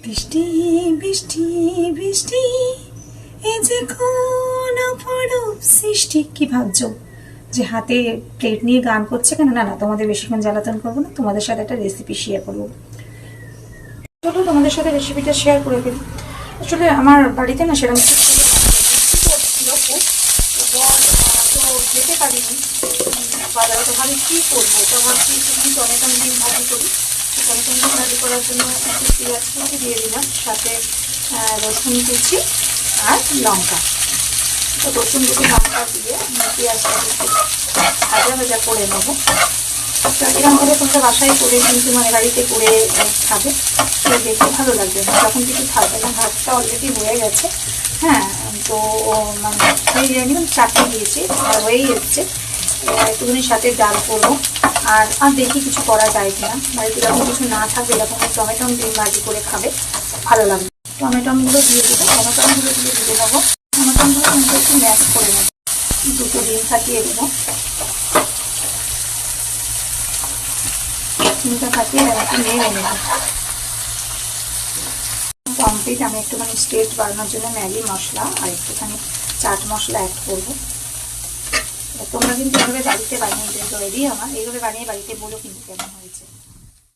বৃষ্টি বৃষ্টি বৃষ্টি এই যে কোন অপরূপ সৃষ্টি। কি ভাবছো যে হাতে প্লেট নিয়ে গান করছে কেন? না না, তোমাদের বেশিক্ষণ জ্বালাতন করবো না, তোমাদের সাথে একটা রেসিপি শেয়ার করবো। চলো তোমাদের সাথে রেসিপিটা শেয়ার করে ফেলি। আসলে আমার বাড়িতে না সেরকম করছিল খুব, তো যেতে পারিনি বাজারে। তো ভাবি কী করবো, তো ভাবছি একটু টমেটো ডিম ভাজি করি। টমেটো ডিম ভাজি করার জন্য একটু পেঁয়াজ কুচি দিয়ে দিলাম, সাথে রসুন কুচি আর লঙ্কা। তো রসুন কুচি লঙ্কা দিয়ে পেঁয়াজটা একটু ভাজা ভাজা করে নেবো। এরকম করে তোমরা বাসায় করে কিন্তু মানে বাড়িতে করে খাবে, তো দেখতে ভালো লাগবে যখন কিছু খাবে না। ভাতটা অলরেডি হয়ে গেছে, হ্যাঁ, তো মানে হয়ে যায়নি, মানে চাটনি দিয়েছি হয়েই এসছে। একটুখানি সাথে ডাল করবো, আর আর দেখি কিছু করা যায় কিনা। বাড়িতে যখন কিছু না থাকবে এরকম টমেটো ডিম ভাজি করে খাবে, ভালো লাগবে। টমেটোগুলো দিয়ে দেবো, টমেটোগুলো দিয়ে নেবো। টমেটোগুলো কিন্তু একটু ম্যাশ করে নেবো, দুটো ডিম ফাটিয়ে দেবো। ডিমটা ফাটিয়ে একটু নেড়ে নেবো। কমপ্লিট। আমি একটুখানি টেস্ট বাড়ানোর জন্য ম্যাগি মশলা আর একটুখানি চাট মশলা অ্যাড করবো। তোমরা কিন্তু এইভাবে বাড়িতে বানিয়ে তৈরি আমার এইভাবে বানিয়ে বাড়িতে বলো কিন্তু কেমন হয়েছে।